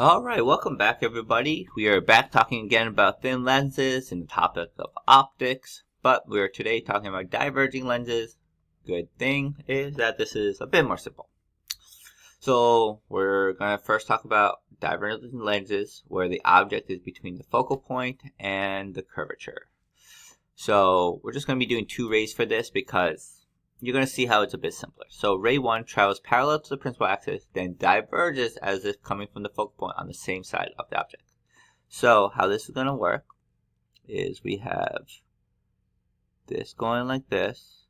All right, welcome back, everybody. We are back talking again about thin lenses and the topic of optics, but we are today talking about diverging lenses. Good thing is that this is a bit more simple. So we're going to first talk about diverging lenses where the object is between the focal point and the curvature. So we're just going to be doing two rays for this because you're going to see how it's a bit simpler. So ray 1 travels parallel to the principal axis, then diverges as if coming from the focal point on the same side of the object. So how this is going to work is we have this going like this,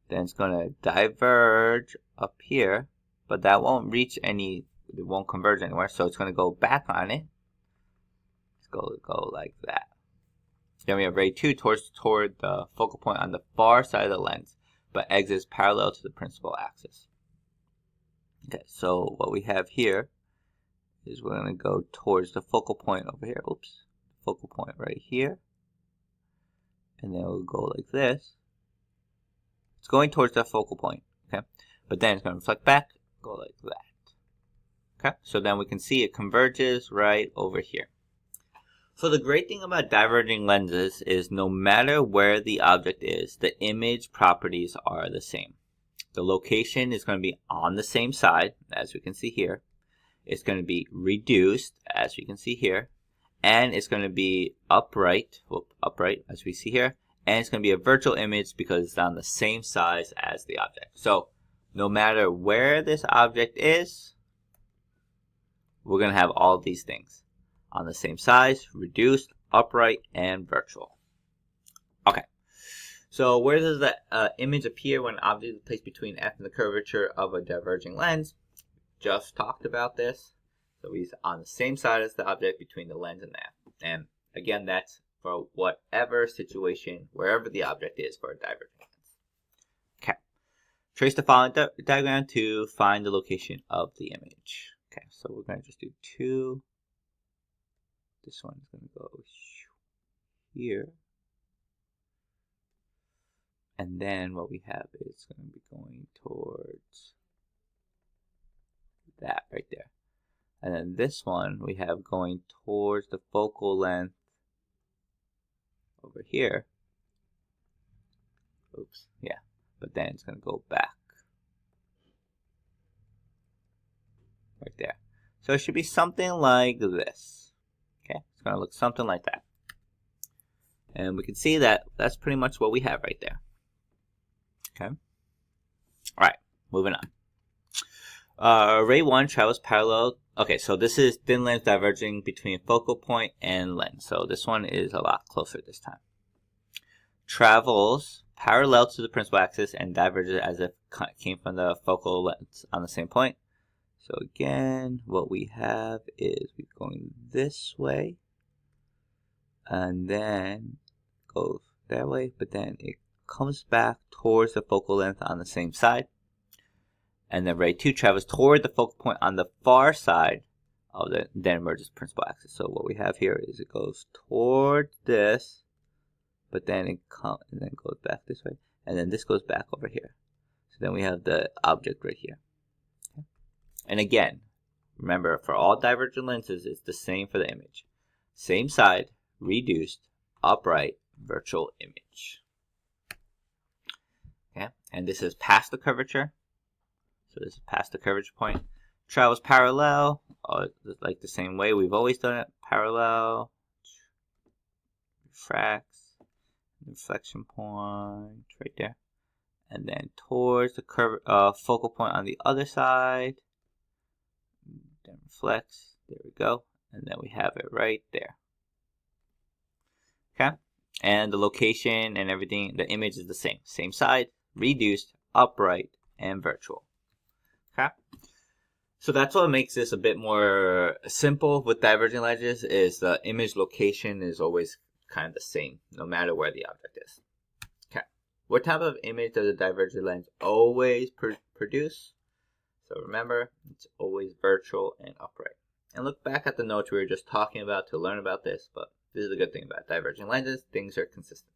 then it's going to diverge up here, but that won't reach any, it won't converge anywhere, so it's going to go back on it. Let's go like that. Then we have ray 2 toward the focal point on the far side of the lens, but exits parallel to the principal axis. Okay, so what we have here is we're going to go towards the focal point over here. Oops, focal point right here. And then we'll go like this. It's going towards the focal point, okay? But then it's going to reflect back, go like that. Okay, so then we can see it converges right over here. So the great thing about diverging lenses is no matter where the object is, the image properties are the same. The location is going to be on the same side, as we can see here. It's going to be reduced, as we can see here. And it's going to be upright, as we see here. And it's going to be a virtual image because it's on the same size as the object. So no matter where this object is, we're going to have all these things on the same size, reduced, upright, and virtual. Okay, so where does the image appear when an object is placed between f and the curvature of a diverging lens? Just talked about this. So he's on the same side as the object between the lens and the f. And again, that's for whatever situation, wherever the object is for a diverging lens. Okay, trace the following diagram to find the location of the image. Okay, so we're going to just do 2. This one is going to go here. And then what we have is going to be going towards that right there. And then this one we have going towards the focal length over here. Oops, yeah. But then it's going to go back. Right there. So it should be something like this. Okay, it's going to look something like that. And we can see that that's pretty much what we have right there. Okay. All right, moving on. Ray 1 travels parallel. Okay, so this is thin lens diverging between focal point and lens. So this one is a lot closer this time. Travels parallel to the principal axis and diverges as if it came from the focal lens on the same point. So again, what we have is we're going this way, and then goes that way, but then it comes back towards the focal length on the same side. And then ray 2 travels toward the focal point on the far side of the then emerges principal axis. So what we have here is it goes toward this, but then it goes back this way, and then this goes back over here. So then we have the object right here. Okay. And again, remember, for all divergent lenses, it's the same for the image. Same side, reduced, upright, virtual image. Okay, and this is past the curvature. So this is past the curvature point. Travels parallel, like the same way we've always done it. Parallel, refracts, reflection point right there. And then towards the focal point on the other side. Then reflects, there we go. And then we have it right there. Okay, and the location and everything, the image is the same. Same side, reduced, upright, and virtual. Okay, so that's what makes this a bit more simple with diverging lenses, is the image location is always kind of the same, no matter where the object is. Okay, what type of image does a diverging lens always produce? So remember, it's always virtual and upright. And look back at the notes we were just talking about to learn about this, but this is the good thing about diverging lenses, things are consistent.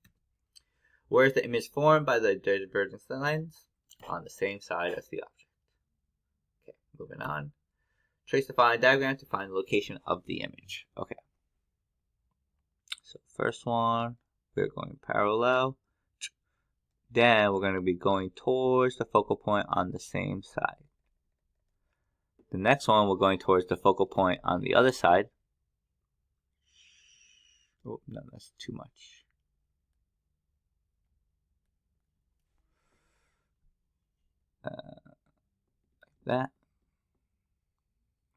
Where is the image formed by the diverging lens? On the same side as the object. Okay, moving on. Trace the following diagram to find the location of the image. Okay. So first one, we're going parallel. Then we're going to be going towards the focal point on the same side. The next one, we're going towards the focal point on the other side. Oh, no, that's too much. Like that.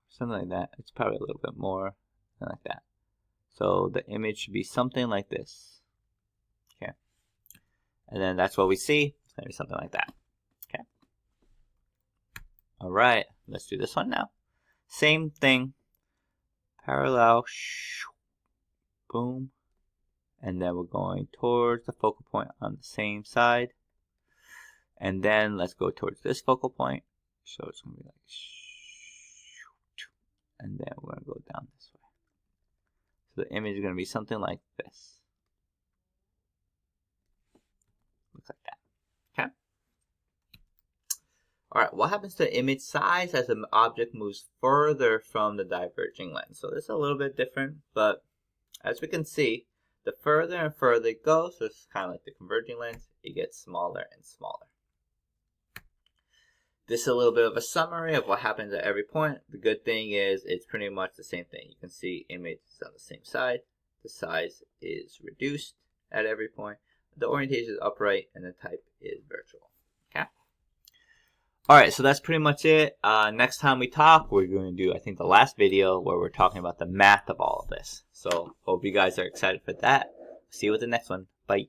Something like that. It's probably a little bit more than like that. So the image should be something like this. Okay. And then that's what we see. It's going to be something like that. Okay. All right. Let's do this one now. Same thing. Parallel. Boom. And then we're going towards the focal point on the same side. And then let's go towards this focal point. So it's going to be like, and then we're going to go down this way. So the image is going to be something like this. Looks like that. Okay. All right. What happens to image size as an object moves further from the diverging lens? So this is a little bit different, but as we can see, the further and further it goes, so it's kind of like the converging lens, it gets smaller and smaller. This is a little bit of a summary of what happens at every point. The good thing is it's pretty much the same thing. You can see image is on the same side. The size is reduced at every point. The orientation is upright and the type is virtual. Okay. All right, so that's pretty much it. Next time we talk, we're going to do, I think, the last video where we're talking about the math of all of this. So hope you guys are excited for that. See you with the next one. Bye.